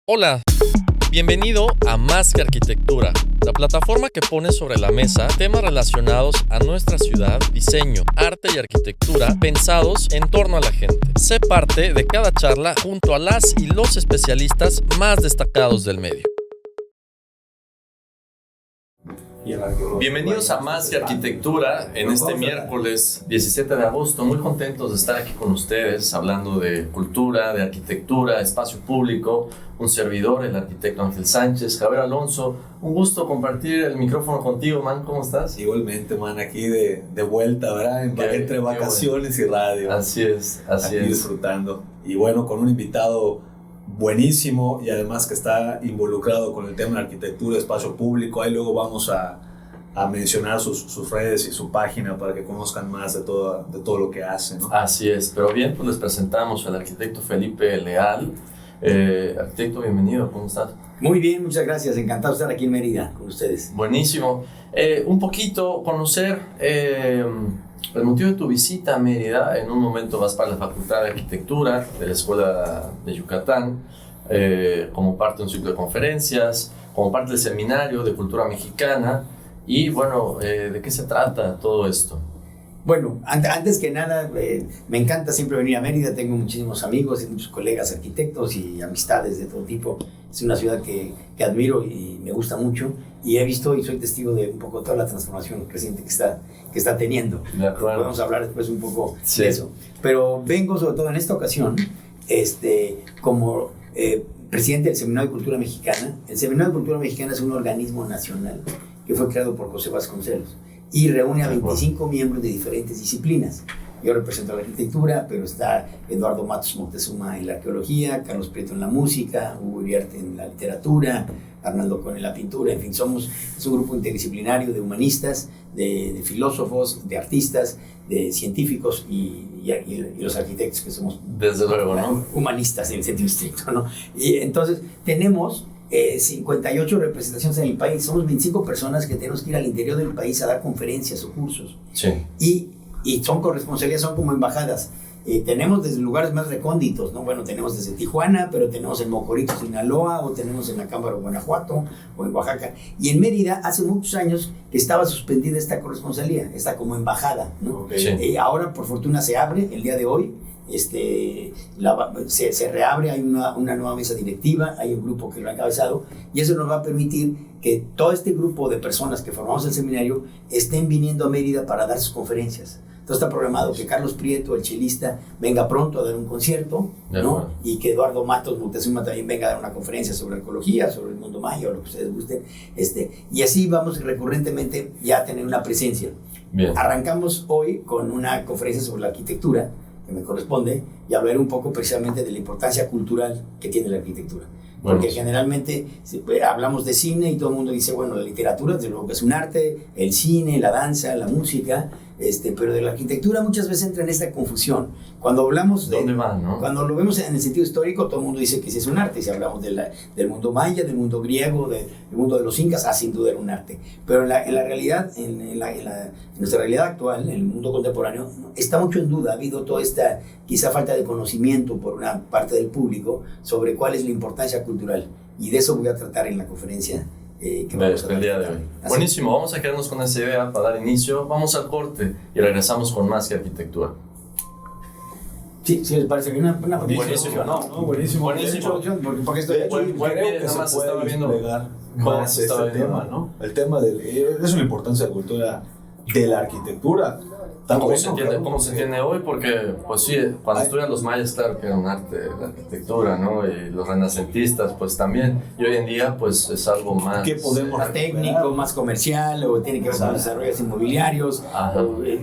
Hola, bienvenido a Más que Arquitectura, la plataforma que pone sobre la mesa temas relacionados a nuestra ciudad, diseño, arte y arquitectura pensados en torno a la gente. Sé parte de cada charla junto a las y los especialistas más destacados del medio. Bienvenidos a Más que Arquitectura en este miércoles 17 de agosto. Muy contentos de estar aquí con ustedes hablando de cultura, de arquitectura, espacio público. Un servidor, el arquitecto Ángel Sánchez. Javier Alonso, un gusto compartir el micrófono contigo, man. ¿Cómo estás? Igualmente, man, aquí de vuelta, ¿verdad? Entre vacaciones y radio. Así es. Disfrutando. Y bueno, con un invitado buenísimo y además que está involucrado con el tema de arquitectura, espacio público. Ahí luego vamos a mencionar sus redes y su página para que conozcan más de todo lo que hace, ¿no? Así es, pero bien, pues les presentamos al arquitecto Felipe Leal. Arquitecto, bienvenido, ¿cómo estás? Muy bien, muchas gracias, encantado de estar aquí en Mérida con ustedes. Buenísimo. Un poquito conocer el motivo de tu visita a Mérida. En un momento vas para la Facultad de Arquitectura de la Escuela de Yucatán, como parte de un ciclo de conferencias, como parte del Seminario de Cultura Mexicana. Y bueno, ¿de qué se trata todo esto? Bueno, antes que nada, me encanta siempre venir a Mérida. Tengo muchísimos amigos y muchos colegas arquitectos y amistades de todo tipo. Es una ciudad que admiro y me gusta mucho. Y he visto y soy testigo de un poco toda la transformación reciente que está teniendo. De acuerdo. Podemos hablar después un poco de eso. Pero vengo sobre todo en esta ocasión como presidente del Seminario de Cultura Mexicana. El Seminario de Cultura Mexicana es un organismo nacional que fue creado por José Vasconcelos y reúne a 25 miembros de diferentes disciplinas. Yo represento la arquitectura, pero está Eduardo Matos Moctezuma en la arqueología, Carlos Prieto en la música, Hugo Iriarte en la literatura, Arnaldo Cohen en la pintura. En fin, es un grupo interdisciplinario de humanistas, de filósofos, de artistas, de científicos y los arquitectos que somos, desde luego, ¿no?, humanistas en el sentido estricto, ¿no? Y entonces tenemos 58 representaciones en el país. Somos 25 personas que tenemos que ir al interior del país a dar conferencias o cursos. Sí. Y son corresponsalías, son como embajadas. Tenemos desde lugares más recónditos, ¿no? Bueno, tenemos desde Tijuana, pero tenemos en Mocorito, Sinaloa, o tenemos en Acámbaro, Guanajuato, o en Oaxaca. Y en Mérida, hace muchos años que estaba suspendida esta corresponsalía, esta como embajada, ¿no? Okay. Sí. Ahora, por fortuna, se abre el día de hoy. Se reabre, hay una nueva mesa directiva, hay un grupo que lo ha encabezado, y eso nos va a permitir que todo este grupo de personas que formamos el seminario estén viniendo a Mérida para dar sus conferencias. Entonces está programado que Carlos Prieto, el chelista, venga pronto a dar un concierto, ¿no? Y que Eduardo Matos Moctezuma también venga a dar una conferencia sobre arqueología, sobre el mundo maya o lo que ustedes gusten. Y así vamos recurrentemente ya a tener una presencia. Bien. Arrancamos hoy con una conferencia sobre la arquitectura, que me corresponde, y hablar un poco precisamente de la importancia cultural que tiene la arquitectura. Porque generalmente hablamos de cine y todo el mundo dice, bueno, la literatura desde luego que es un arte, el cine, la danza, la música, pero de la arquitectura muchas veces entra en esta confusión. Cuando hablamos ¿dónde van, no? Cuando lo vemos en el sentido histórico, todo el mundo dice que sí es un arte. Si hablamos del mundo maya, del mundo griego, del mundo de los incas, sin duda era un arte. Pero en la realidad, en nuestra realidad actual, en el mundo contemporáneo, está mucho en duda. Ha habido toda esta quizá falta de conocimiento por una parte del público sobre cuál es la importancia cultural. Y de eso voy a tratar en la conferencia que vamos a el día de hoy. Así. Buenísimo, vamos a quedarnos con esa idea para dar inicio. Vamos al corte y regresamos con Más que Arquitectura. Sí, les parece bien una buenísimo, ¿no? Buenísimo. Porque estoy aquí. Creo que se puede desplegar más este tema, ¿no? El tema es una importancia de la cultura de la arquitectura. ¿Cómo se entiende hoy? Porque, pues sí, cuando estudian los mayas, claro que era un arte, la arquitectura, ¿no? Y los renacentistas, pues también. Y hoy en día, pues es algo más... ¿Qué podemos más técnico, más comercial, o tiene que ver con desarrollos inmobiliarios.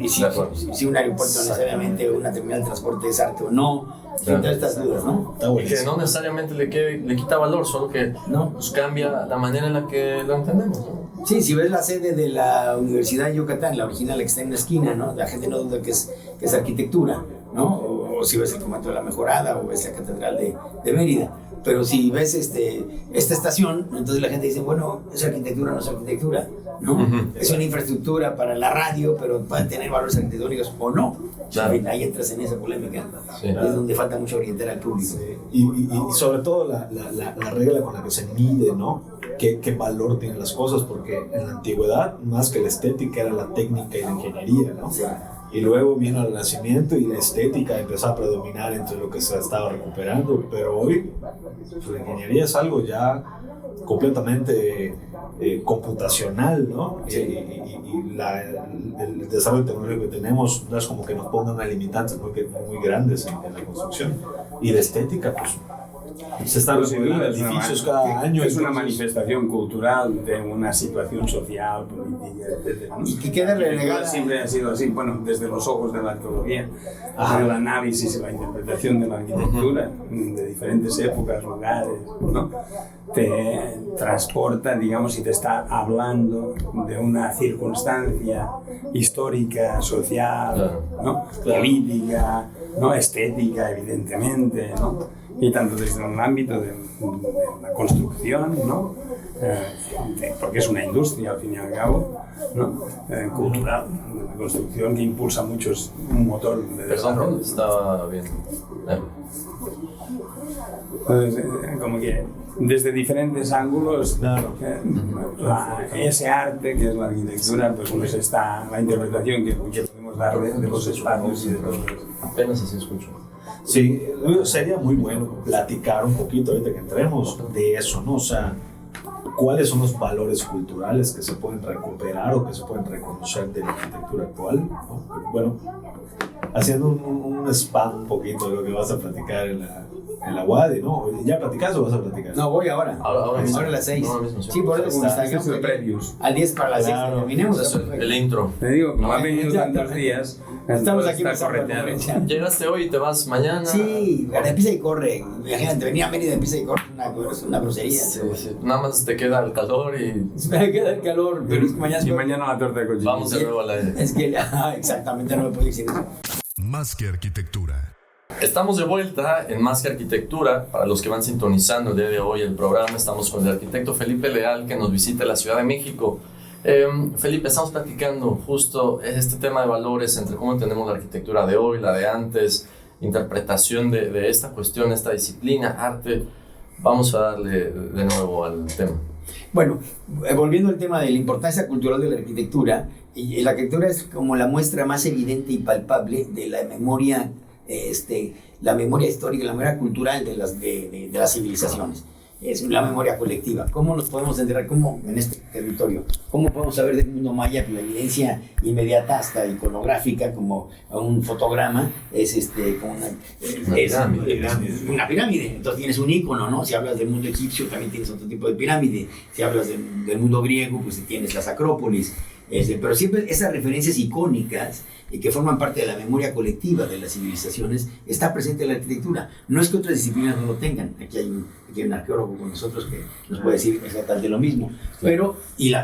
Y si un aeropuerto necesariamente, o una terminal de transporte es arte o no. Todas estas dudas, ¿no? Y que no necesariamente le quita valor, solo que pues cambia la manera en la que lo entendemos, ¿no? Sí, si ves la sede de la Universidad de Yucatán, la original que está en la esquina, ¿no? La gente no duda que es arquitectura, ¿no? O si ves el convento de la Mejorada o ves la Catedral de Mérida. pero si ves esta estación, entonces la gente dice, bueno, es arquitectura, no es arquitectura, ¿no? Es una infraestructura para la radio, pero puede tener valores arquitectónicos o no. Claro. Ahí entras en esa polémica. Sí. Es donde falta mucho orientar al público. Sí. Y sobre todo la regla con la que se mide, ¿no? ¿Qué valor tienen las cosas? Porque en la antigüedad, más que la estética, era la técnica y la ingeniería, ¿no? Sí. Y luego vino el Renacimiento y la estética empezó a predominar entre lo que se estaba recuperando. Pero hoy, pues, la ingeniería es algo ya completamente computacional, ¿no? Sí. Y el desarrollo tecnológico que tenemos no es como que nos pongan limitantes muy grandes en la construcción. Y la estética, pues, se están remodelando edificios cada año. Es una manifestación cultural de una situación social, política, etc. Y que queda relegada. Siempre ha sido así, bueno, desde los ojos de la arqueología, el análisis y la interpretación de la arquitectura de diferentes épocas, lugares, ¿no? Te transporta, digamos, y te está hablando de una circunstancia histórica, social, ¿no? Política, ¿no? Estética, evidentemente, ¿no? Y tanto desde un ámbito de la construcción, ¿no? Porque es una industria al fin y al cabo, ¿no? Cultural, la construcción que impulsa mucho, es un motor de desarrollo. Perdón, estaba bien. Entonces, como que desde diferentes ángulos, Claro. ese arte que es la arquitectura, pues está la interpretación que podemos dar de los espacios y de todo eso. Apenas así escucho. Sí, sería muy bueno platicar un poquito ahorita que entremos de eso, ¿no? O sea, ¿cuáles son los valores culturales que se pueden recuperar o que se pueden reconocer de la arquitectura actual, ¿no? Bueno, haciendo un spam un poquito de lo que vas a platicar en la UADY, ¿no? ¿Ya platicaste o vas a platicar? No, voy ahora. Ahora mismo. Ahora a las 6. Ahora mismo, sí. Sí, por eso como Está. está. Es el previous. Al 10 para las 6. Claro. Terminemos. Eso, el intro. Te digo, como No, han venido ya, tantos ya. días, Estamos aquí está pasando la correteado. conferencia. Llegaste hoy y te vas mañana. Sí, empieza y corre. Imagínate, venir a Mérida, empieza y corre. Es una grosería. Sí, sí. Nada más te queda el calor y Me queda el calor, pero es que mañana. Y mañana la torta de cochino. vamos de nuevo al aire. Es que exactamente, no me puedo decir eso. Más que arquitectura. Estamos de vuelta en Más que Arquitectura. Para los que van sintonizando el día de hoy el programa, estamos con el arquitecto Felipe Leal, que nos visita en la Ciudad de México. Felipe, estamos platicando justo este tema de valores entre cómo entendemos la arquitectura de hoy, la de antes, interpretación de esta cuestión, esta disciplina, arte. Vamos a darle de nuevo al tema. Bueno, volviendo al tema de la importancia cultural de la arquitectura, y la arquitectura es como la muestra más evidente y palpable de la memoria, la memoria histórica, la memoria cultural de las civilizaciones. Es la memoria colectiva. ¿Cómo nos podemos enterar en este territorio? ¿Cómo podemos saber del mundo maya? La evidencia inmediata, hasta iconográfica, como un fotograma, es como una pirámide. Entonces tienes un icono, ¿no? Si hablas del mundo egipcio, también tienes otro tipo de pirámide. Si hablas del mundo griego, pues tienes las acrópolis. Pero siempre esas referencias icónicas que forman parte de la memoria colectiva de las civilizaciones está presente en la arquitectura. No es que otras disciplinas no lo tengan. Aquí hay un arqueólogo con nosotros que nos puede decir exactamente lo mismo. Pero,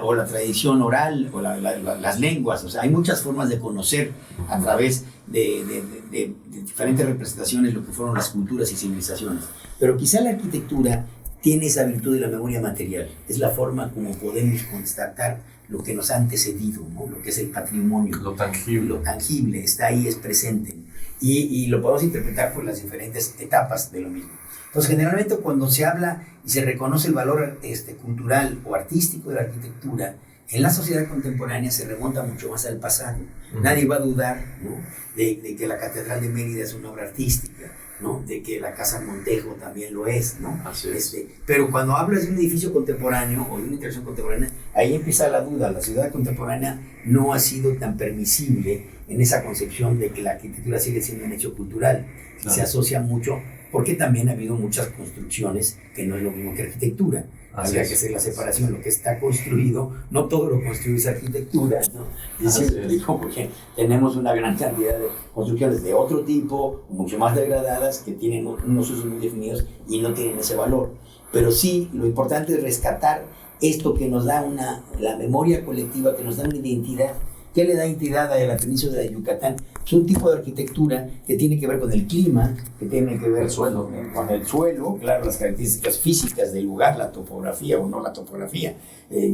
o la tradición oral, o las lenguas. O sea, hay muchas formas de conocer a través de diferentes representaciones lo que fueron las culturas y civilizaciones. Pero quizá la arquitectura tiene esa virtud de la memoria material. Es la forma como podemos constatar lo que nos ha antecedido, ¿no? Lo que es el patrimonio. Lo tangible. Lo tangible, está ahí, es presente. Y lo podemos interpretar por las diferentes etapas de lo mismo. Entonces, generalmente cuando se habla y se reconoce el valor cultural o artístico de la arquitectura, en la sociedad contemporánea se remonta mucho más al pasado. Nadie va a dudar, ¿no? de que la Catedral de Mérida es una obra artística, ¿no? De que la Casa Montejo también lo es, ¿no? Así es. Pero cuando hablas de un edificio contemporáneo o de una interacción contemporánea, ahí empieza la duda. La ciudad contemporánea no ha sido tan permisible en esa concepción de que la arquitectura sigue siendo un hecho cultural. Claro. Se asocia mucho, porque también ha habido muchas construcciones que no es lo mismo que arquitectura. Habría que hacer la separación, lo que está construido, no todo lo construido es arquitectura, ¿no? Y siempre digo, porque tenemos una gran cantidad de construcciones de otro tipo, mucho más degradadas, que tienen unos usos muy definidos y no tienen ese valor. Pero sí, lo importante es rescatar esto que nos da la memoria colectiva, que nos da una identidad, ¿Qué le da identidad a la península de Yucatán? Es un tipo de arquitectura que tiene que ver con el clima, que tiene que ver con el suelo, claro, las características físicas del lugar, la topografía o no la topografía.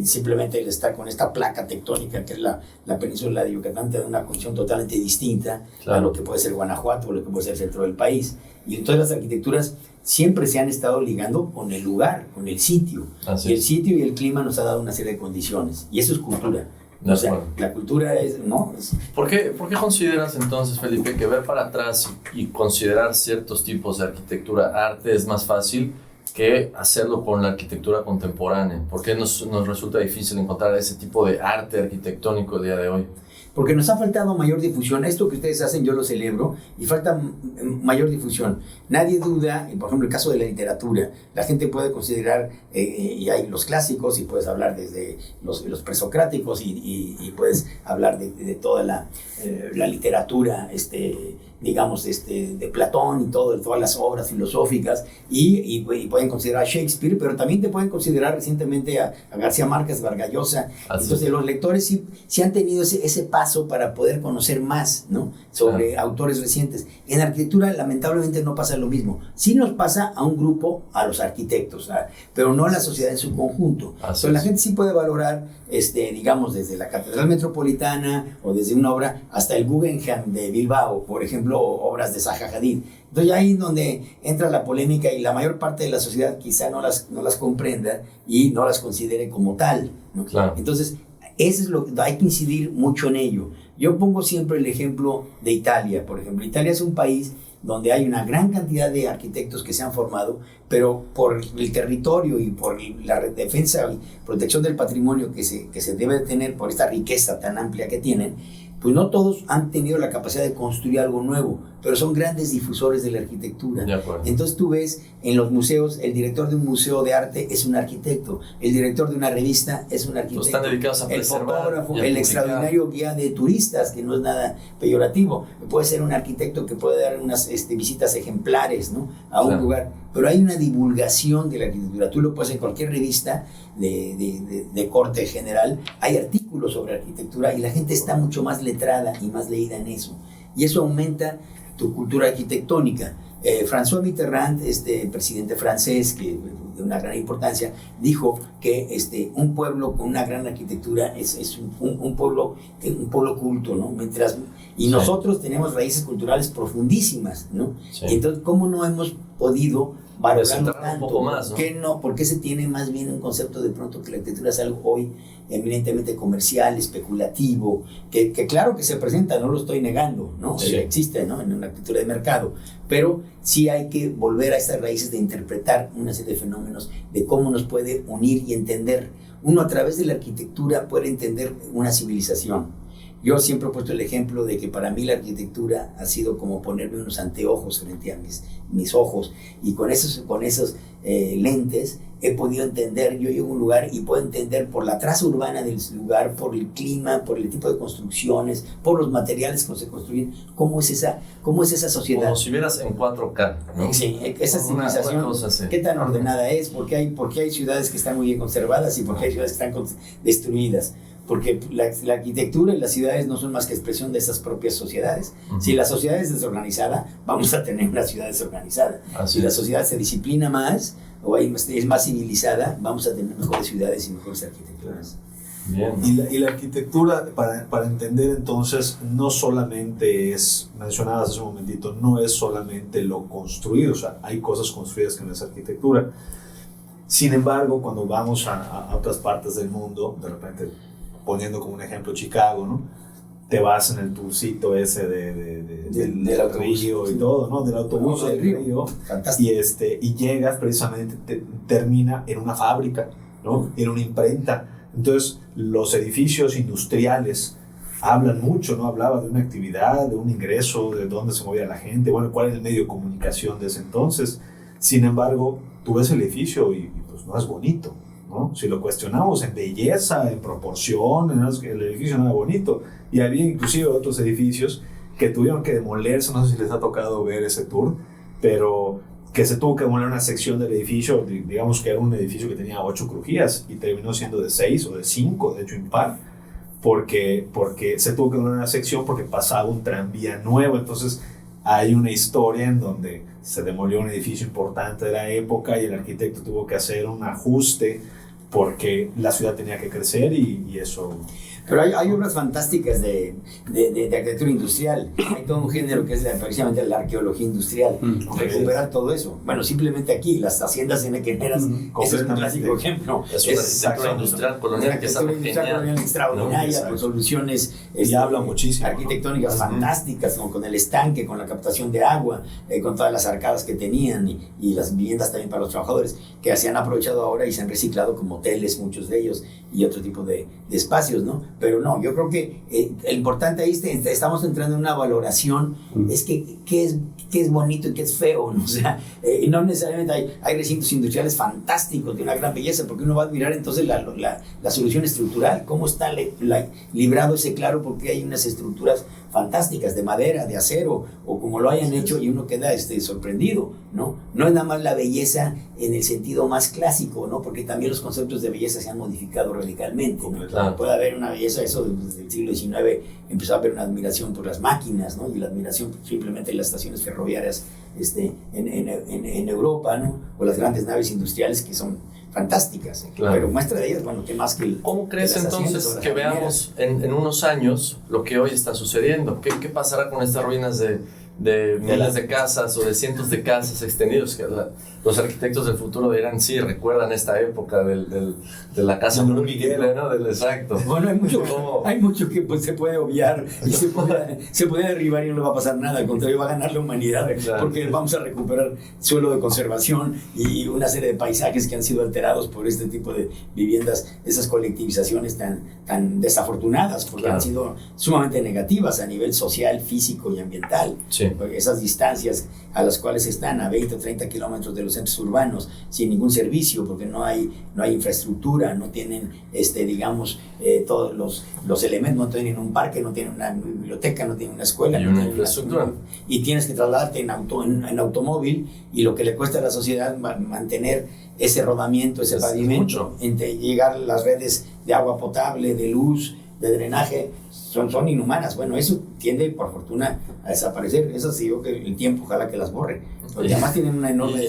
Simplemente el estar con esta placa tectónica que es la península de Yucatán te da una condición totalmente distinta a lo que puede ser Guanajuato o lo que puede ser el centro del país. Y entonces las arquitecturas siempre se han estado ligando con el lugar, con el sitio. Y el sitio y el clima nos ha dado una serie de condiciones. Y eso es cultura. O sea, la cultura es, ¿no? ¿Por qué consideras entonces, Felipe, que ver para atrás y considerar ciertos tipos de arquitectura, arte, es más fácil que hacerlo con la arquitectura contemporánea? ¿Por qué nos resulta difícil encontrar ese tipo de arte arquitectónico el día de hoy? Porque nos ha faltado mayor difusión. Esto que ustedes hacen yo lo celebro y falta mayor difusión. Nadie duda, por ejemplo, el caso de la literatura. La gente puede considerar, y hay los clásicos, y puedes hablar desde los presocráticos y puedes hablar de toda la literatura, digamos, de Platón y todas las obras filosóficas, y pueden considerar a Shakespeare, pero también te pueden considerar recientemente a García Márquez, Vargas Llosa. Entonces los lectores sí han tenido ese paso para poder conocer más, ¿no? Sobre autores recientes. En arquitectura lamentablemente no pasa lo mismo. Sí nos pasa a un grupo, a los arquitectos, pero no a la sociedad en su conjunto. Entonces la gente sí puede valorar, digamos, desde la Catedral Metropolitana o desde una obra hasta el Guggenheim de Bilbao, por ejemplo, obras de Zaha Hadid. Entonces ahí es donde entra la polémica y la mayor parte de la sociedad quizá no las comprenda y no las considere como tal, ¿no? Claro. Entonces eso es lo que hay que incidir mucho en ello. Yo pongo siempre el ejemplo de Italia, por ejemplo. Italia es un país donde hay una gran cantidad de arquitectos que se han formado, pero por el territorio y por la defensa y protección del patrimonio que se debe tener por esta riqueza tan amplia que tienen, pues no todos han tenido la capacidad de construir algo nuevo, pero son grandes difusores de la arquitectura. De acuerdo. Entonces tú ves en los museos, el director de un museo de arte es un arquitecto, el director de una revista es un arquitecto, están dedicados a preservar, el fotógrafo, el extraordinario guía de turistas, que no es nada peyorativo, puede ser un arquitecto que puede dar unas visitas ejemplares, ¿no? A un lugar, pero hay una divulgación de la arquitectura. Tú lo puedes en cualquier revista de corte general, hay artículos sobre arquitectura y la gente está mucho más letrada y más leída en eso, y eso aumenta tu cultura arquitectónica. François Mitterrand, presidente francés, que de una gran importancia, dijo que un pueblo con una gran arquitectura es un pueblo culto, ¿no? Nosotros tenemos raíces culturales profundísimas, ¿no? Sí. Entonces, ¿cómo no hemos podido valorarlo tanto? Un poco más, ¿no? ¿Qué no? ¿Por qué se tiene más bien un concepto de pronto que la arquitectura es algo hoy eminentemente comercial, especulativo, que claro que se presenta, no lo estoy negando, ¿no? Sí. Existe, ¿no? En una arquitectura de mercado, pero sí hay que volver a estas raíces de interpretar una serie de fenómenos, de cómo nos puede unir y entender. Uno a través de la arquitectura puede entender una civilización. Yo siempre he puesto el ejemplo de que para mí la arquitectura ha sido como ponerme unos anteojos frente a mis ojos, y con esos lentes he podido entender. Yo llego a un lugar y puedo entender por la traza urbana del lugar, por el clima, por el tipo de construcciones, por los materiales que se construyen, cómo es esa sociedad. Como si vieras en 4K, ¿no? Sí, esa civilización, qué tan ordenada es, por qué hay ciudades que están muy bien conservadas y por qué hay ciudades que están destruidas. Porque la arquitectura y las ciudades no son más que expresión de esas propias sociedades. Uh-huh. Si la sociedad es desorganizada, vamos a tener una ciudad desorganizada. Si la sociedad se disciplina más o es más civilizada, vamos a tener mejores ciudades y mejores arquitecturas. Bien. Y la arquitectura, para entender entonces, no solamente es, mencionabas hace un momentito, no es solamente lo construido, o sea, hay cosas construidas que no es arquitectura. Sin embargo, cuando vamos a otras partes del mundo, de repente, poniendo como un ejemplo Chicago, ¿no? Te vas en el tourcito ese del río y todo, ¿no? Del autobús del río. Fantástico. Y llegas precisamente, termina en una fábrica, ¿no? En una imprenta. Entonces, los edificios industriales hablan mucho, ¿no? Hablaba de una actividad, de un ingreso, de dónde se movía la gente, bueno, cuál era el medio de comunicación de ese entonces. Sin embargo, tú ves el edificio y pues no es bonito, ¿no? Si lo cuestionamos en belleza, en proporción, el edificio no era bonito. Y había inclusive otros edificios que tuvieron que demolerse, no sé si les ha tocado ver ese tour, pero que se tuvo que demoler una sección del edificio, digamos que era un edificio que tenía 8 crujías y terminó siendo de 6 o de 5, de hecho impar, porque se tuvo que donar una sección porque pasaba un tranvía nuevo. Entonces hay una historia en donde se demolió un edificio importante de la época y el arquitecto tuvo que hacer un ajuste porque la ciudad tenía que crecer y eso... Pero hay obras fantásticas de arquitectura industrial. Hay todo un género que es precisamente la arqueología industrial. Recuperar todo eso. Bueno, simplemente aquí, las haciendas enequeneras, ese es un clásico ejemplo. Es una arquitectura industrial colonial que es algo genial. Extraordinaria, con soluciones y habla muchísimo, arquitectónicas fantásticas, ¿no? Con el estanque, con la captación de agua, con todas las arcadas que tenían y las viviendas también para los trabajadores, que se han aprovechado ahora y se han reciclado como hoteles, muchos de ellos, y otro tipo de espacios, ¿no? Pero no, yo creo que lo importante ahí estamos entrando en una valoración, es que qué es bonito y qué es feo, ¿no? O sea, no necesariamente hay recintos industriales fantásticos de una gran belleza, porque uno va a admirar entonces la solución estructural, cómo está librado ese claro, porque hay unas estructuras fantásticas de madera, de acero, o como lo hayan hecho, y uno queda sorprendido, ¿no? No es nada más la belleza en el sentido más clásico, ¿no? Porque también los conceptos de belleza se han modificado radicalmente, ¿no? Claro. Puede haber una belleza, eso desde el siglo XIX empezó a haber una admiración por las máquinas, ¿no? Y la admiración simplemente en las estaciones ferroviarias en Europa, ¿no? O las grandes naves industriales que son fantásticas, claro. Pero muestra de ellas, bueno, ¿qué más que ¿Cómo crees entonces que veamos en unos años lo que hoy está sucediendo? ¿Qué pasará con estas ruinas de miles de casas o de cientos de casas extendidos? Que los arquitectos del futuro dirán, sí, recuerdan esta época de la casa Miguel, ¿no? Exacto. Bueno, hay mucho que pues, se puede obviar y se puede derribar y no le va a pasar nada, al contrario, va a ganar la humanidad, porque vamos a recuperar suelo de conservación y una serie de paisajes que han sido alterados por este tipo de viviendas, esas colectivizaciones tan desafortunadas, porque han sido sumamente negativas a nivel social, físico y ambiental. Sí. Esas distancias a las cuales están a 20 o 30 kilómetros de los centros urbanos sin ningún servicio, porque no hay infraestructura, no tienen digamos todos los elementos, no tienen un parque, no tienen una biblioteca, no tienen una escuela, y no una tienen infraestructura, y tienes que trasladarte en automóvil, y lo que le cuesta a la sociedad mantener ese rodamiento, ese pavimento, entre llegar a las redes de agua potable, de luz, de drenaje, son inhumanas. Bueno, eso tiende por fortuna a desaparecer. Eso sí, yo que el tiempo ojalá que las borre, porque además tienen una enorme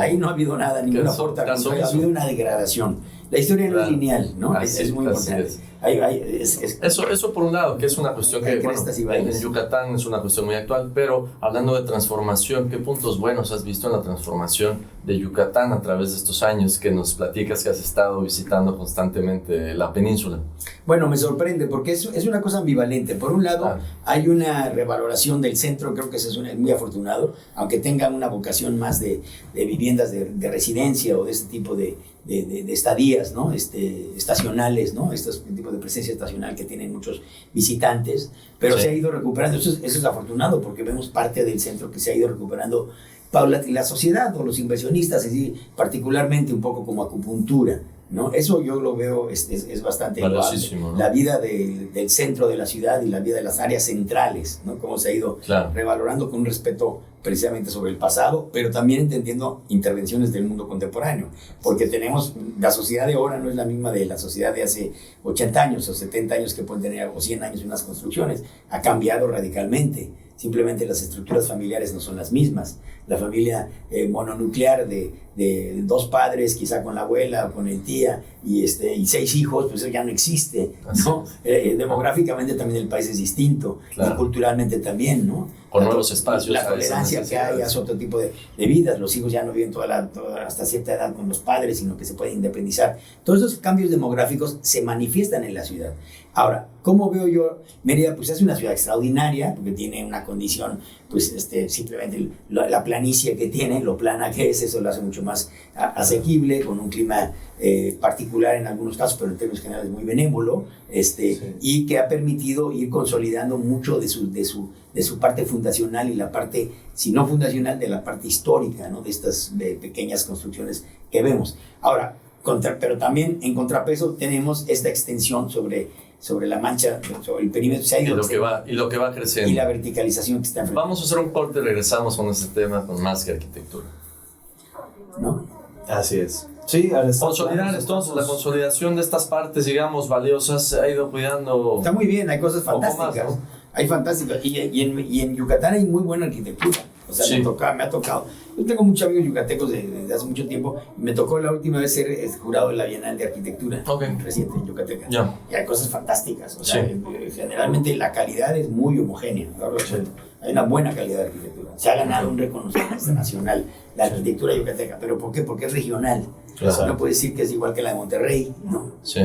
ahí no ha habido nada, ninguna aporta, ha habido una degradación. La historia no es lineal, ¿no? Es muy importante. Eso por un lado, que es una cuestión que en Yucatán es una cuestión muy actual, pero hablando de transformación, ¿qué puntos buenos has visto en la transformación de Yucatán a través de estos años que nos platicas que has estado visitando constantemente la península? Bueno, me sorprende porque es una cosa ambivalente. Por un lado, hay una revaloración del centro, creo que eso es muy afortunado, aunque tengan una vocación más de viviendas de residencia o de este tipo de estadías, ¿no? Estacionales, ¿no? Este tipo de presencia estacional que tienen muchos visitantes, pero se ha ido recuperando. Eso es afortunado porque vemos parte del centro que se ha ido recuperando paulatinamente. La sociedad o los inversionistas, particularmente un poco como acupuntura, ¿no? Eso yo lo veo, es bastante valiosísimo, ¿no? La vida del centro de la ciudad y la vida de las áreas centrales, ¿no? Cómo se ha ido revalorando con un respeto precisamente sobre el pasado, pero también entendiendo intervenciones del mundo contemporáneo, porque tenemos, la sociedad de ahora no es la misma de la sociedad de hace 80 años o 70 años que pueden tener, o 100 años unas construcciones, ha cambiado radicalmente. Simplemente las estructuras familiares no son las mismas. La familia mononuclear de dos padres, quizá con la abuela o con el tía, y 6 hijos, pues eso ya no existe, ¿no? Demográficamente también el país es distinto, y culturalmente también, ¿no? Con nuevos espacios. La tolerancia que hay hacia otro tipo de vidas. Los hijos ya no viven hasta cierta edad con los padres, sino que se pueden independizar. Todos esos cambios demográficos se manifiestan en la ciudad. Ahora, ¿cómo veo yo Mérida? Pues es una ciudad extraordinaria, porque tiene una condición, pues simplemente la planicie que tiene, lo plana que es, eso lo hace mucho más asequible, con un clima particular en algunos casos, pero en términos generales muy benévolo, y que ha permitido ir consolidando mucho de su parte fundacional y la parte, si no fundacional, de la parte histórica, ¿no? De estas pequeñas construcciones que vemos. Ahora, pero también en contrapeso tenemos esta extensión sobre la mancha, sobre el perímetro, se ha ido y lo que va creciendo. Y la verticalización que está enfrente. Vamos a hacer un corte y regresamos con este tema con más que arquitectura. ¿No? Así es. Sí, al estar Consolidar entonces, la consolidación de estas partes, digamos, valiosas, se ha ido cuidando. Está muy bien, hay cosas Poco más, fantásticas. ¿no? Hay fantásticas. Y en Yucatán hay muy buena arquitectura. O sea, Sí. me ha tocado. Yo tengo muchos amigos yucatecos desde hace mucho tiempo. Me tocó la última vez ser jurado de la Bienal de Arquitectura reciente en Yucateca. Ya. Y hay cosas fantásticas. O sea, Sí. generalmente la calidad es muy homogénea. ¿No? Hay una buena calidad de arquitectura. Se ha ganado un reconocimiento nacional la arquitectura yucateca. ¿Pero por qué? Porque es regional. Claro. No puede decir que es igual que la de Monterrey, ¿no? Sí.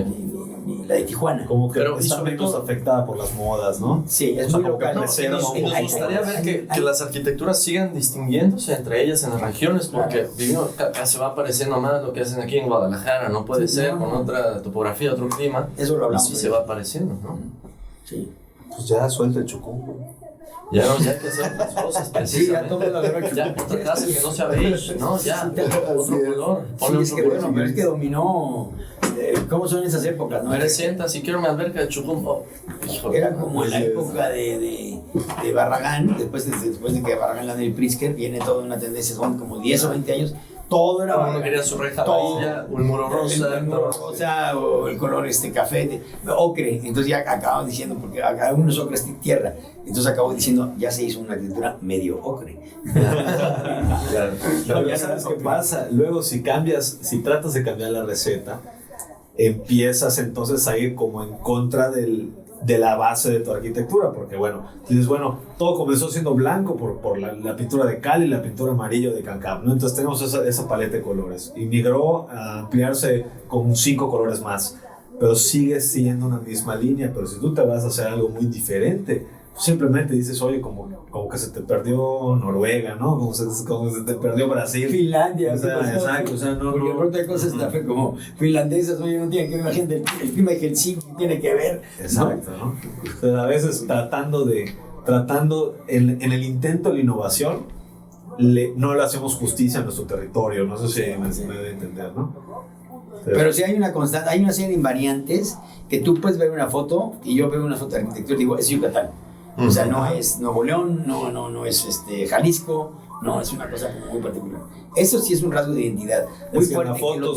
Ni la de Tijuana. Como que Pero, y está sobre menos todo- afectada por las modas, ¿no? Sí, es O sea, muy como que local. parece- Y nos gustaría ver que las arquitecturas sigan distinguiéndose entre ellas en las regiones, porque vivimos, acá se va apareciendo más lo que hacen aquí en Guadalajara, no puede Sí, ser no. con otra topografía, otro clima. Eso lo Y hablamos. sí se va apareciendo, ¿no? Sí. Pues ya suelta el chucún. Ya no, ya hay que hacer las cosas Sí, ya precisamente. todo lo agarró Ya, otra casa que no sea beige, ¿no? Ya, otro color. Sí, Ponle es otro que color. bueno, pero es que dominó. ¿Cómo son esas épocas? ¿No? Me sienta, si quiero mi alberca de chucum. Oh, híjole. Era como en la época de Barragán, después de que Barragán la del Pritzker, viene toda una tendencia, son como 10 o 20 años, todo era Uno Barragán. quería su reja Todo. amarilla, un muro rosa. El muro rosa o el color café, ocre. Entonces ya acabamos diciendo, porque acá uno es ocre, es tierra. Entonces acabo diciendo, ya se hizo una arquitectura medio ocre. Claro. No, Ya ya sabes no. qué pasa. Luego, si tratas de cambiar la receta, empiezas entonces a ir como en contra de la base de tu arquitectura, porque bueno, dices, bueno, todo comenzó siendo blanco por la pintura de cal y la pintura amarillo de Cancab, ¿no? Entonces tenemos esa paleta de colores y migró a ampliarse con 5 colores más, pero sigue siendo una misma línea. Pero si tú te vas a hacer algo muy diferente, simplemente dices, oye, como que se te perdió Noruega, ¿no? Como se te perdió Brasil. Finlandia, O sea, exacto, o sea, no, porque no. otra cosa está como finlandesas, oye, no tienen que ver, gente, el clima de Helsinki tiene que ver. Exacto, ¿no? O sea, a veces tratando en el intento de la innovación, no le hacemos justicia a nuestro territorio, no sé si me debe entender, ¿no? Pero sí hay una constante, hay una serie de invariantes que tú puedes ver una foto y yo veo una foto de arquitectura y digo, es Yucatán. O sea, no es Nuevo León, no es Jalisco, no, es una cosa como muy particular. Eso sí es un rasgo de identidad muy Es que en la fuerte foto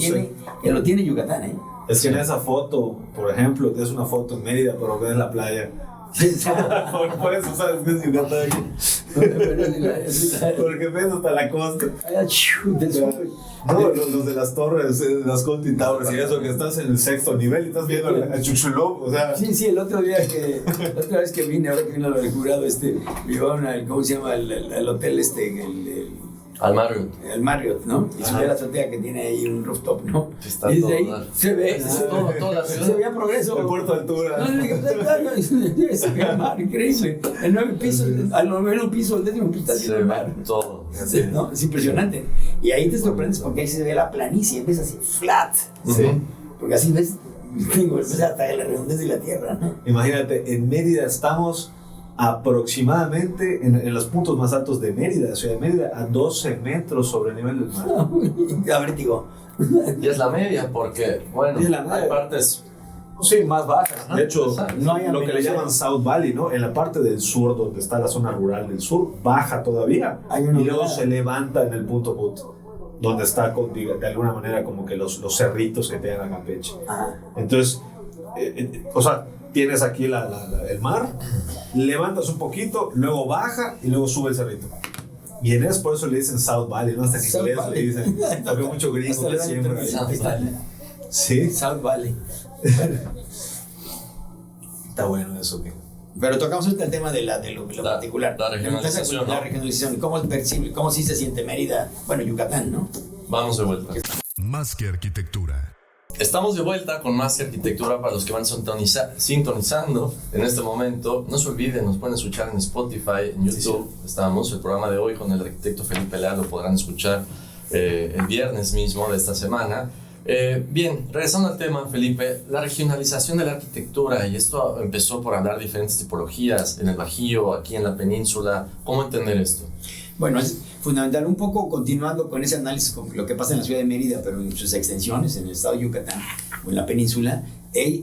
que lo tiene Yucatán, ¿eh? Es que en esa foto, por ejemplo, es una foto en Mérida, pero ves la playa. por eso sabes que es Yucatán. Porque ves hasta la costa. No, los de las torres, las Conti Towers y eso, que estás en el 6º nivel y estás viendo a Chuchuló, o sea. Sí, la otra vez que vine, ahora que vino lo del jurado, me llevaron al, ¿cómo se llama? El hotel Al Marriott. el Marriott, ¿no? Y subí a la azotea que tiene ahí un rooftop, ¿no? Está y desde todo ahí dar. se ve, Es todo la ciudad. se veía progreso. El Puerto Altura. Es el mar, increíble. El 9 piso, al 9º piso, el 10º piso está Se haciendo el mar. ve todo. Sí, ¿no? Es impresionante. Y ahí te sorprendes porque ahí se ve la planicie, ves así flat. Sí. Porque así ves, ves hasta la redondez de la tierra, ¿no? Imagínate, en Mérida estamos aproximadamente en los puntos más altos de Mérida, Ciudad de Mérida, a 12 metros sobre el nivel del mar. A vértigo. Y es la media, porque, bueno, Y es la media. hay partes. Sí, más bajas. De hecho, No hay lo que le amenaza. llaman South Valley, ¿no? En la parte del sur, donde está la zona rural del sur, baja todavía. Hay una Y luego humedad. se levanta en el punto Put, donde está, de alguna manera, como que los cerritos que tienen a Campeche. Ajá. Entonces, o sea, tienes aquí el mar, levantas un poquito, luego baja y luego sube el cerrito. Y en eso por eso le dicen South Valley, ¿no? Hasta en South inglés Valley. le dicen, porque mucho gringo Hasta que le dan siempre. permiso. Ahí está. Sí, South Valley. está bueno eso que. Pero tocamos ahorita el tema de lo particular. la regionalización, La ¿no? regionalización. ¿Cómo es percibe, cómo sí se siente Mérida? Bueno, Yucatán, ¿no? Vamos de vuelta. Más que arquitectura. Estamos de vuelta con Más que Arquitectura para los que van sintonizando en este momento. No se olviden, nos pueden escuchar en Spotify, en YouTube. Estamos, el programa de hoy con el arquitecto Felipe Leal lo podrán escuchar el viernes mismo de esta semana. Bien, regresando al tema, Felipe, la regionalización de la arquitectura, y esto empezó por hablar de diferentes tipologías en el Bajío, aquí en la península. ¿Cómo entender esto? Bueno, es fundamental, un poco continuando con ese análisis, con lo que pasa en la ciudad de Mérida, pero en sus extensiones, en el estado de Yucatán o en la península,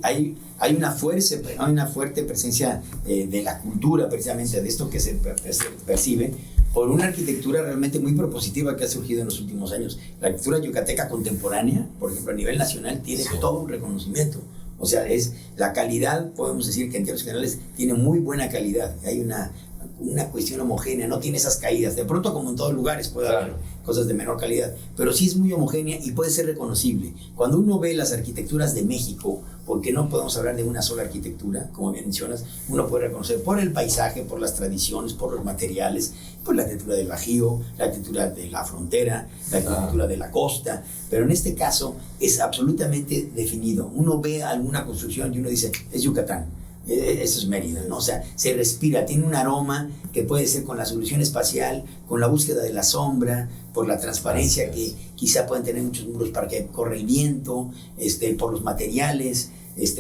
hay una fuerte presencia de la cultura, precisamente de esto que se percibe, por una arquitectura realmente muy propositiva que ha surgido en los últimos años. La arquitectura yucateca contemporánea, por ejemplo, a nivel nacional, tiene todo un reconocimiento. O sea, es la calidad, podemos decir que en términos generales tiene muy buena calidad. Hay una cuestión homogénea, no tiene esas caídas. De pronto, como en todos lugares, puede haber cosas de menor calidad, pero sí es muy homogénea y puede ser reconocible. Cuando uno ve las arquitecturas de México, porque no podemos hablar de una sola arquitectura, como bien mencionas, uno puede reconocer por el paisaje, por las tradiciones, por los materiales, por la arquitectura del Bajío, la arquitectura de la frontera, la arquitectura de la costa, pero en este caso es absolutamente definido. Uno ve alguna construcción y uno dice, es Yucatán. Eso es Mérida, ¿no? O sea, se respira, tiene un aroma que puede ser con la solución espacial, con la búsqueda de la sombra, por la transparencia que quizá pueden tener muchos muros para que corra el viento, por los materiales,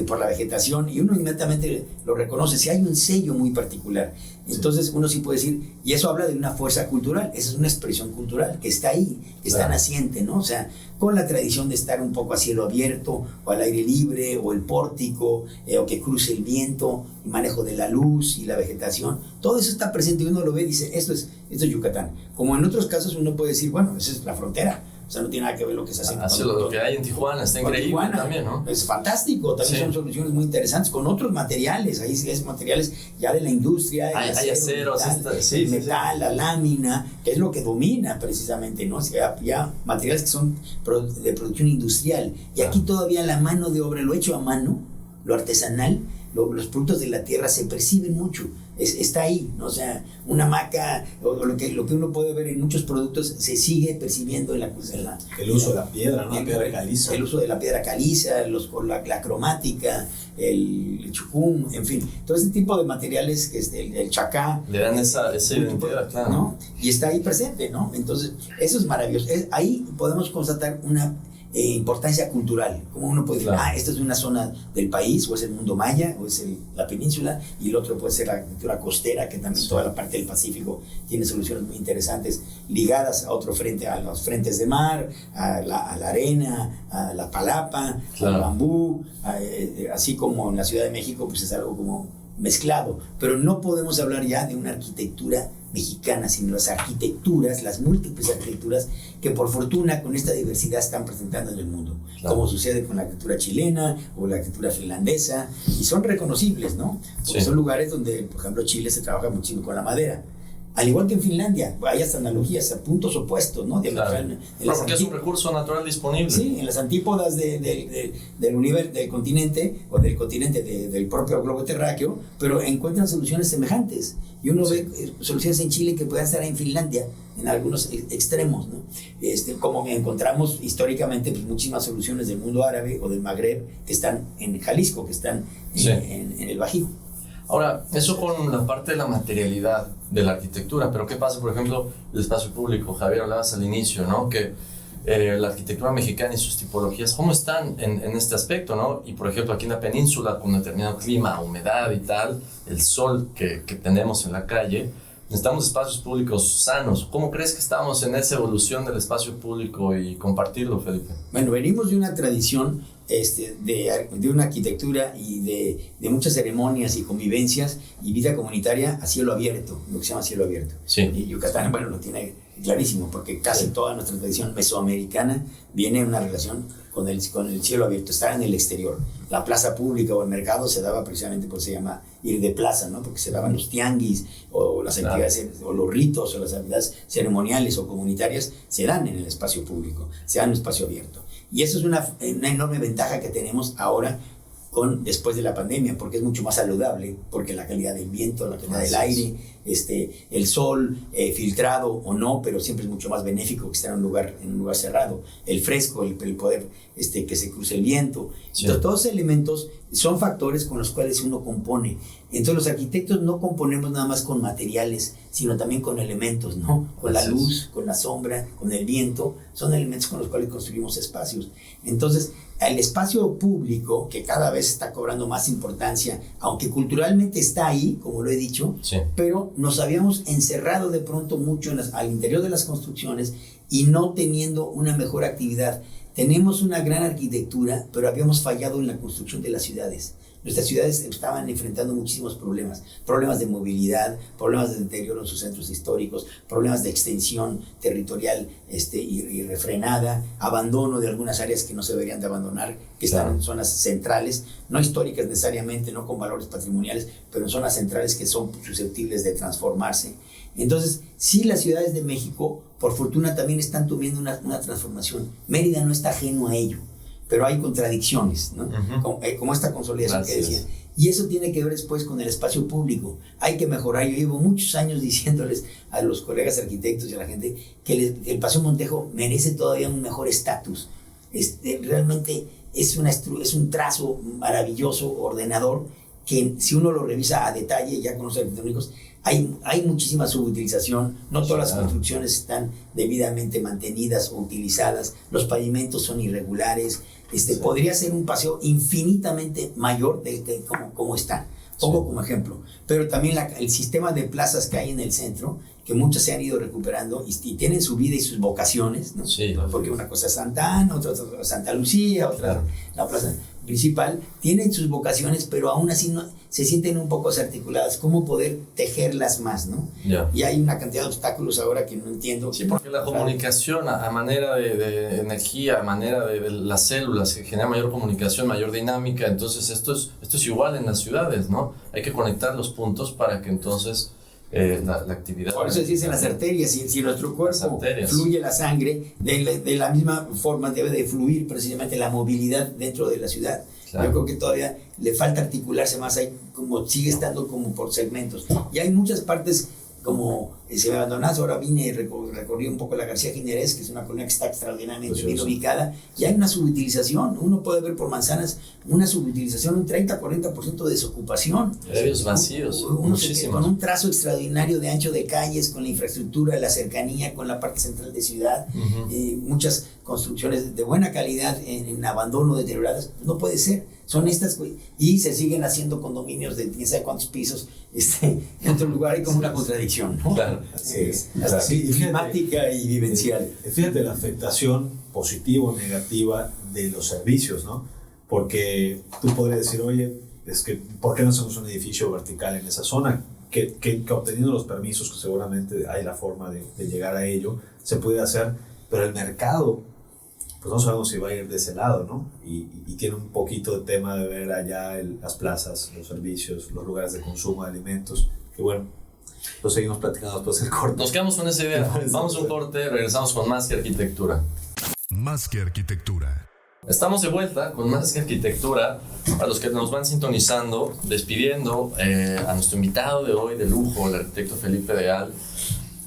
por la vegetación, y uno inmediatamente lo reconoce, si hay un sello muy particular. Entonces uno sí puede decir, y eso habla de una fuerza cultural, esa es una expresión cultural que está ahí, que está naciente, ¿no? O sea, con la tradición de estar un poco a cielo abierto, o al aire libre, o el pórtico, o que cruce el viento, el manejo de la luz y la vegetación, todo eso está presente y uno lo ve y dice, esto es Yucatán. Como en otros casos uno puede decir, bueno, esa es la frontera. O sea, no tiene nada que ver lo que se hace en lo que hay en Tijuana, está increíble Tijuana, también, ¿no? Es fantástico, también son soluciones muy interesantes con otros materiales, ahí sí es materiales ya de la industria, hay aceros, metal, la lámina, que es lo que domina precisamente, ¿no? O sea, ya materiales que son de producción industrial, y aquí todavía la mano de obra, lo hecho a mano, lo artesanal, los productos de la tierra se perciben mucho, está ahí, ¿no? O sea, una hamaca, o lo que uno puede ver en muchos productos, se sigue percibiendo en el uso de la piedra, ¿no? La piedra caliza. El uso de la piedra caliza, la cromática, el chucum, en fin, todo este tipo de materiales, el chacá. Le dan esa identidad, claro. ¿No? Y está ahí presente, ¿no? Entonces, eso es maravilloso. Ahí podemos constatar una importancia cultural, como uno puede decir, esta es una zona del país, o es el mundo maya, o es la península, y el otro puede ser la arquitectura costera, que también toda la parte del Pacífico tiene soluciones muy interesantes ligadas a otro frente, a los frentes de mar, a la arena, a la palapa, al bambú, así como en la Ciudad de México, pues es algo como mezclado, pero no podemos hablar ya de una arquitectura mexicana, sino las arquitecturas, las múltiples arquitecturas que por fortuna con esta diversidad están presentando en el mundo, como sucede con la arquitectura chilena o la arquitectura finlandesa, y son reconocibles, ¿no? Porque son lugares donde, por ejemplo, Chile se trabaja muchísimo con la madera, al igual que en Finlandia, hay hasta analogías a puntos opuestos, ¿no? Porque es un recurso natural disponible. Sí, en las antípodas del continente, o del continente del propio globo terráqueo, pero encuentran soluciones semejantes. Y uno ve soluciones en Chile que puedan estar en Finlandia, en algunos extremos, ¿no? Como encontramos históricamente pues, muchísimas soluciones del mundo árabe o del Magreb que están en Jalisco, que están en el Bajío. Ahora, eso con la parte de la materialidad de la arquitectura, pero ¿qué pasa, por ejemplo, el espacio público? Javier, hablabas al inicio, ¿no? Que la arquitectura mexicana y sus tipologías, ¿cómo están en este aspecto, no? Y, por ejemplo, aquí en la península, con determinado clima, humedad y tal, el sol que tenemos en la calle, necesitamos espacios públicos sanos. ¿Cómo crees que estamos en esa evolución del espacio público y compartirlo, Felipe? Bueno, venimos de una tradición de una arquitectura y de muchas ceremonias y convivencias y vida comunitaria a cielo abierto, lo que se llama cielo abierto. Sí. Y Yucatán, bueno, lo tiene clarísimo, porque casi toda nuestra tradición mesoamericana viene en una relación con el cielo abierto, estar en el exterior. La plaza pública o el mercado se daba precisamente por se llama ir de plaza, ¿no? Porque se daban los tianguis o las actividades, o los ritos o las actividades ceremoniales o comunitarias se dan en el espacio público, se dan en el espacio abierto. Y eso es una enorme ventaja que tenemos ahora después de la pandemia, porque es mucho más saludable, porque la calidad del viento, la calidad del aire, el sol, filtrado o no, pero siempre es mucho más benéfico que estar en un lugar cerrado, el fresco, el poder que se cruce el viento. Sí. Entonces, todos esos elementos son factores con los cuales uno compone. Entonces, los arquitectos no componemos nada más con materiales, sino también con elementos, ¿no? Con la luz, con la sombra, con el viento, son elementos con los cuales construimos espacios. Entonces, el espacio público, que cada vez está cobrando más importancia, aunque culturalmente está ahí, como lo he dicho, pero nos habíamos encerrado de pronto mucho al interior de las construcciones y no teniendo una mejor actividad. Tenemos una gran arquitectura, pero habíamos fallado en la construcción de las ciudades. nuestras ciudades estaban enfrentando muchísimos problemas de movilidad, problemas de deterioro en sus centros históricos, problemas de extensión territorial irrefrenada, abandono de algunas áreas que no se deberían de abandonar, que están en zonas centrales, no históricas necesariamente, no con valores patrimoniales, pero en zonas centrales que son susceptibles de transformarse. Entonces, sí, las ciudades de México, por fortuna, también están teniendo una transformación. Mérida no está ajeno a ello, pero hay contradicciones, ¿no? Como esta consolidación que decía. Y eso tiene que ver después con el espacio público. Hay que mejorar. Yo llevo muchos años diciéndoles a los colegas arquitectos y a la gente que el Paseo Montejo merece todavía un mejor estatus. Realmente es un trazo maravilloso, ordenador, que si uno lo revisa a detalle, ya con los arquitectónicos, hay muchísima subutilización, no todas las construcciones están debidamente mantenidas o utilizadas, los pavimentos son irregulares, podría ser un paseo infinitamente mayor de como está. Pongo como ejemplo, pero también el sistema de plazas que hay en el centro, que muchas se han ido recuperando y tienen su vida y sus vocaciones, ¿no? Sí, porque una cosa es Santa Ana, otra Santa Lucía, otra la plaza principal, tienen sus vocaciones, pero aún así se sienten un poco desarticuladas. ¿Cómo poder tejerlas más, no? Y hay una cantidad de obstáculos ahora que no entiendo. Sí, porque la comunicación a manera de energía, a manera de las células, que genera mayor comunicación, mayor dinámica, entonces esto es igual en las ciudades, ¿no? Hay que conectar los puntos para que entonces la actividad... Por eso dicen las arterias, si nuestro cuerpo fluye la sangre, de la misma forma debe de fluir precisamente la movilidad dentro de la ciudad. Claro. Yo creo que todavía le falta articularse más, sigue estando como por segmentos. Y hay muchas partes como se me abandonazo, ahora vine y recorrí un poco la García Ginerés, que es una colonia que está extraordinariamente bien ubicada, y hay una subutilización. Uno puede ver por manzanas una subutilización, un 30-40% de desocupación. Predios vacíos, con un trazo extraordinario de ancho de calles, con la infraestructura, la cercanía con la parte central de ciudad, muchas construcciones de buena calidad en abandono, deterioradas. No puede ser. Son estas, y se siguen haciendo condominios de quién sabe cuántos pisos. En otro lugar hay como una contradicción, ¿no? Claro, climática y vivencial. Fíjate la afectación positiva o negativa de los servicios, ¿no? Porque tú podrías decir, oye, ¿por qué no hacemos un edificio vertical en esa zona? Que obteniendo los permisos, que seguramente hay la forma de llegar a ello, se puede hacer, pero el mercado, pues no sabemos si va a ir de ese lado, ¿no? Y tiene un poquito de tema de ver allá las plazas, los servicios, los lugares de consumo de alimentos, que bueno, lo seguimos platicando después del corte. Nos quedamos con esa idea. Vamos a un corte, regresamos con Más que Arquitectura. Más que Arquitectura. Estamos de vuelta con Más que Arquitectura. Para los que nos van sintonizando, despidiendo a nuestro invitado de hoy de lujo, el arquitecto Felipe Deal.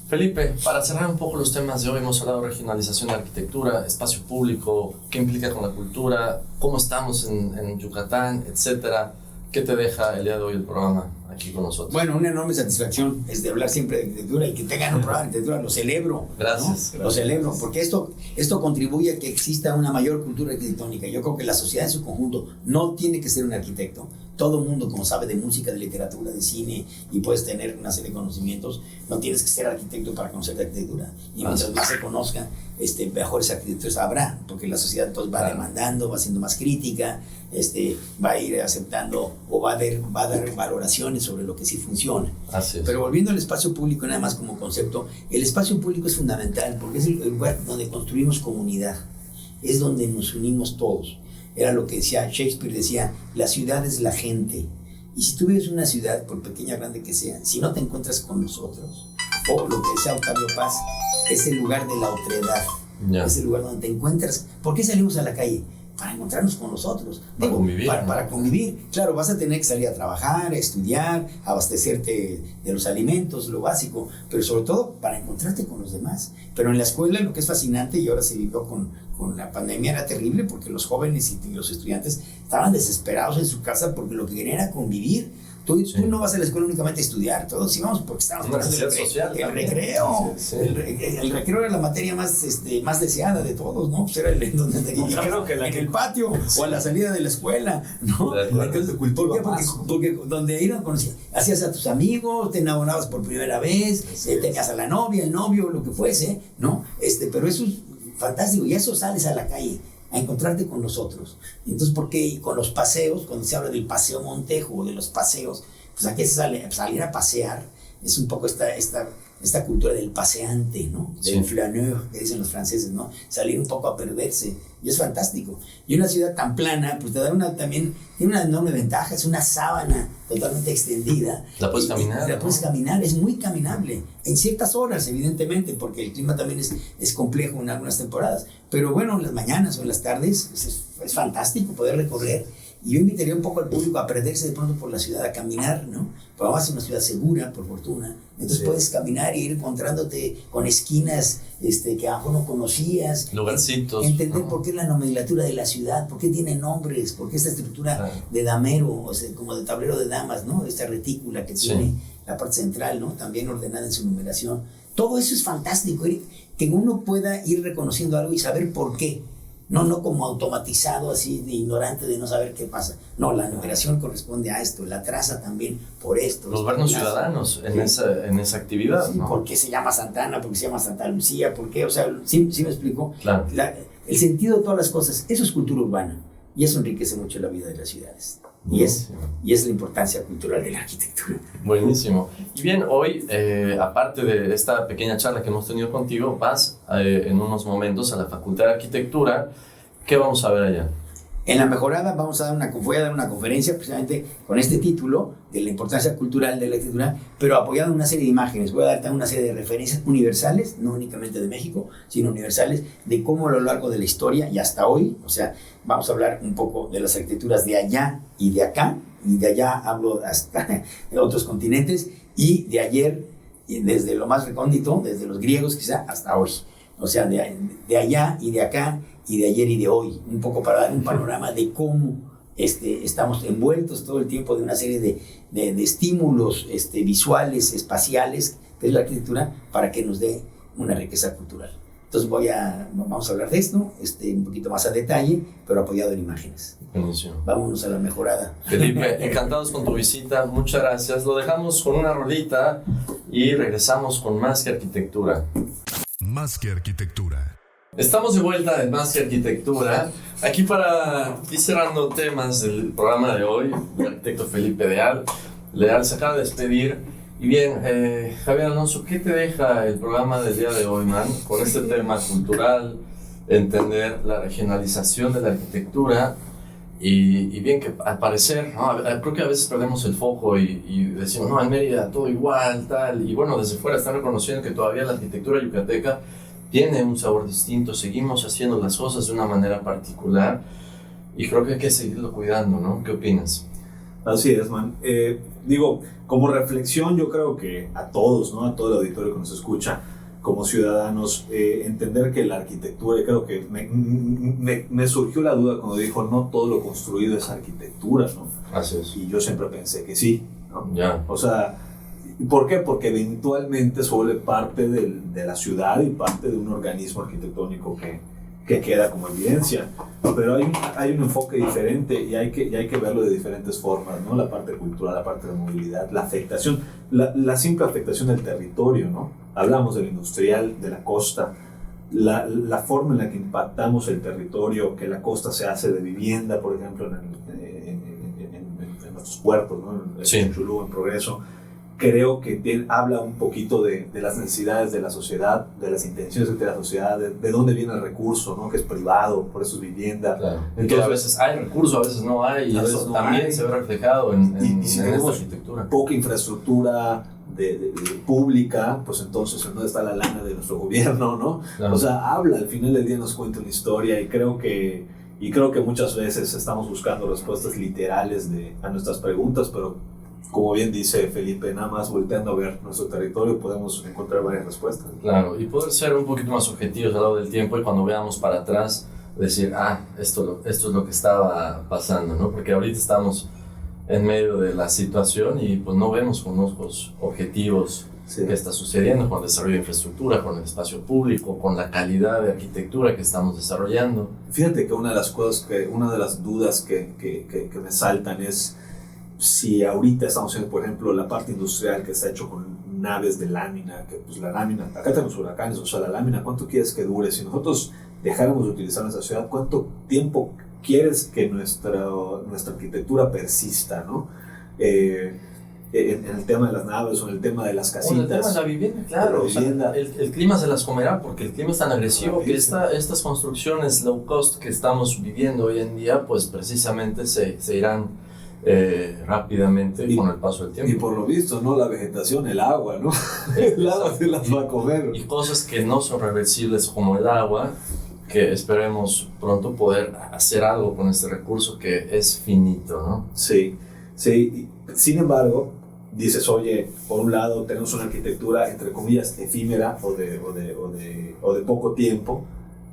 Felipe, para cerrar un poco los temas de hoy, hemos hablado de regionalización de arquitectura, espacio público, qué implica con la cultura, cómo estamos en Yucatán, etcétera. ¿Qué te deja el día de hoy el programa aquí con nosotros? Bueno, una enorme satisfacción es de hablar siempre de arquitectura y que tengan un programa de arquitectura, lo celebro. Gracias. Lo celebro, porque esto contribuye a que exista una mayor cultura arquitectónica. Yo creo que la sociedad en su conjunto no tiene que ser un arquitecto. Todo el mundo, como sabe de música, de literatura, de cine, y puedes tener una serie de conocimientos, no tienes que ser arquitecto para conocer la arquitectura. Y mientras más se conozcan, mejores arquitectos habrá, porque la sociedad entonces va demandando, va siendo más crítica, va a ir aceptando o va a dar valoraciones sobre lo que sí funciona. Así es. Pero volviendo al espacio público, nada más como concepto, el espacio público es fundamental porque es el lugar donde construimos comunidad, es donde nos unimos todos. Era lo que decía Shakespeare, decía, la ciudad es la gente. Y si tú vives una ciudad, por pequeña o grande que sea, si no te encuentras con nosotros, o lo que decía Octavio Paz, es el lugar de la otredad. Es el lugar donde te encuentras. ¿Por qué salimos a la calle? Para encontrarnos con nosotros. Para convivir. Claro, vas a tener que salir a trabajar, a estudiar, abastecerte de los alimentos, lo básico, pero sobre todo para encontrarte con los demás. Pero en la escuela lo que es fascinante, y ahora se vivió con la pandemia, era terrible porque los jóvenes y los estudiantes estaban desesperados en su casa porque lo que querían era convivir. Tú no vas a la escuela únicamente a estudiar, todos íbamos porque estábamos esperando el recreo. Sí. El recreo era la materia más deseada de todos, ¿no? Pues era donde te encontrabas en el patio o a la salida de la escuela, ¿no? Porque donde iban, hacías a tus amigos, te enamorabas por primera vez, tenías a la novia, el novio, lo que fuese, ¿no? Pero eso es fantástico, y eso sales a la calle a encontrarte con nosotros. Y entonces, ¿por qué? Y con los paseos, cuando se habla del Paseo Montejo o de los paseos, pues aquí se sale, salir a pasear, es un poco esta cultura del paseante, ¿no? Del flaneur, que dicen los franceses, ¿no? Salir un poco a perderse, y es fantástico. Y una ciudad tan plana, pues te da tiene una enorme ventaja, es una sábana totalmente extendida. La puedes caminar. La puedes caminar, es muy caminable, en ciertas horas, evidentemente, porque el clima también es complejo en algunas temporadas. Pero bueno, en las mañanas o en las tardes es fantástico poder recorrer. Y yo invitaría un poco al público a perderse de pronto por la ciudad, a caminar, ¿no? Pero además es una ciudad segura, por fortuna. Entonces puedes caminar e ir encontrándote con esquinas que a lo mejor no conocías. Lugarcitos. Entender por qué la nomenclatura de la ciudad, por qué tiene nombres, por qué esta estructura de damero, o sea, como de tablero de damas, ¿no? Esta retícula que tiene la parte central, ¿no? También ordenada en su numeración. Todo eso es fantástico, que uno pueda ir reconociendo algo y saber por qué. No como automatizado, así de ignorante de no saber qué pasa. No, la numeración corresponde a esto, la traza también por esto. Volvernos ciudadanos en esa actividad, sí, ¿no? ¿Por qué se llama Santana? ¿Por qué se llama Santa Lucía? ¿Por qué? O sea, ¿sí me explico? Claro. El sentido de todas las cosas, eso es cultura urbana. Y eso enriquece mucho la vida de las ciudades. Y es la importancia cultural de la arquitectura. Buenísimo. Y bien, hoy, aparte de esta pequeña charla que hemos tenido contigo, vas en unos momentos a la Facultad de Arquitectura. ¿Qué vamos a ver allá? En La Mejorada voy a dar una conferencia precisamente con este título de la importancia cultural de la arquitectura, pero apoyado en una serie de imágenes. Voy a dar también una serie de referencias universales, no únicamente de México, sino universales, de cómo a lo largo de la historia y hasta hoy, o sea, vamos a hablar un poco de las arquitecturas de allá y de acá, y de allá hablo hasta de otros continentes, y de ayer, y desde lo más recóndito, desde los griegos quizá, hasta hoy. O sea, de allá y de acá, y de ayer y de hoy, un poco para dar un panorama de cómo estamos envueltos todo el tiempo de una serie de estímulos visuales, espaciales, que es la arquitectura, para que nos dé una riqueza cultural. Entonces vamos a hablar de esto un poquito más a detalle, pero apoyado en imágenes. Buenísimo. Vámonos a La Mejorada. Felipe, encantados con tu visita, muchas gracias. Lo dejamos con una rolita y regresamos con Más que Arquitectura. Más que Arquitectura. Estamos de vuelta en Más que Arquitectura, aquí para ir cerrando temas del programa de hoy. El arquitecto Felipe Leal se acaba de despedir. Y bien, Javier Alonso, ¿qué te deja el programa del día de hoy, man? Con este tema cultural, entender la regionalización de la arquitectura y bien que al parecer, ¿no? Creo que a veces perdemos el foco y decimos, no, en Mérida todo igual, tal. Y bueno, desde fuera están reconociendo que todavía la arquitectura yucateca tiene un sabor distinto, seguimos haciendo las cosas de una manera particular y creo que hay que seguirlo cuidando, ¿no? ¿Qué opinas? Así es, man. Digo, como reflexión, yo creo que a todos, ¿no? A todo el auditorio que nos escucha, como ciudadanos, entender que la arquitectura, y creo que me surgió la duda cuando dijo, no todo lo construido es arquitectura, ¿no? Así es. Y yo siempre pensé que sí, ¿no? Ya. O sea, ¿por qué? Porque eventualmente se vuelve parte de la ciudad y parte de un organismo arquitectónico que queda como evidencia. Pero hay un enfoque diferente y hay que verlo de diferentes formas, ¿no? La parte cultural, la parte de movilidad, la afectación, la simple afectación del territorio, ¿no? Hablamos del industrial, de la costa, la forma en la que impactamos el territorio, que la costa se hace de vivienda, por ejemplo, en nuestros puertos, ¿no? Sí. En Chulú, en Progreso. Creo que habla un poquito de las necesidades de la sociedad, de las intenciones de la sociedad, de dónde viene el recurso, ¿no? Que es privado, por eso es vivienda. Claro. Entonces, a veces hay recursos, a veces no hay, y eso también se ve reflejado en si esta tenemos arquitectura. Poca infraestructura pública, pues entonces ¿dónde está la lana de nuestro gobierno, no? Claro. O sea, al final del día nos cuenta una historia y creo que muchas veces estamos buscando respuestas literales a nuestras preguntas, pero como bien dice Felipe, nada más volteando a ver nuestro territorio podemos encontrar varias respuestas. Claro, y poder ser un poquito más objetivos al lado del tiempo y cuando veamos para atrás decir, esto es lo que estaba pasando, ¿no? Porque ahorita estamos en medio de la situación y pues no vemos con ojos objetivos qué está sucediendo con el desarrollo de infraestructura, con el espacio público, con la calidad de arquitectura que estamos desarrollando. Fíjate que una de las dudas que me saltan es si ahorita estamos viendo, por ejemplo, la parte industrial que está hecho con naves de lámina, que pues la lámina, acá tenemos huracanes, o sea, la lámina, ¿cuánto quieres que dure? Si nosotros dejáramos de utilizar nuestra ciudad, ¿cuánto tiempo quieres que nuestra arquitectura persista, ¿no? En el tema de las naves o en el tema de las casitas. El tema de la vivienda, claro. El clima se las comerá porque el clima es tan agresivo que estas construcciones low cost que estamos viviendo hoy en día, pues precisamente se irán rápidamente con el paso del tiempo. Y por lo visto, ¿no? La vegetación, el agua, ¿no? El agua se las va a comer. Y cosas que no son reversibles como el agua, que esperemos pronto poder hacer algo con este recurso que es finito, ¿no? Sí, sí. Sin embargo, dices, oye, por un lado tenemos una arquitectura, entre comillas, efímera o de poco tiempo,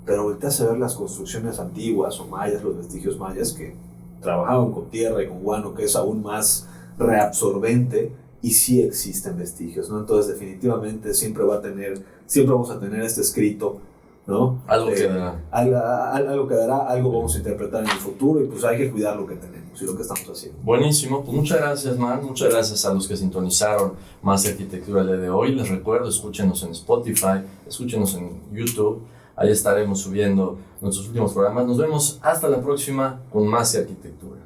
pero volteas a ver las construcciones antiguas o mayas, los vestigios mayas que trabajaban con tierra y con guano, que es aún más reabsorbente, y sí existen vestigios, ¿no? Entonces definitivamente siempre vamos a tener este escrito, ¿no? Algo quedará. Algo quedará, algo vamos a interpretar en el futuro, y pues hay que cuidar lo que tenemos y lo que estamos haciendo. Buenísimo, pues muchas gracias, Man, muchas gracias a los que sintonizaron Más Arquitectura el día de hoy. Les recuerdo, escúchenos en Spotify, escúchenos en YouTube, ahí estaremos subiendo nuestros últimos programas. Nos vemos hasta la próxima con Más Arquitectura.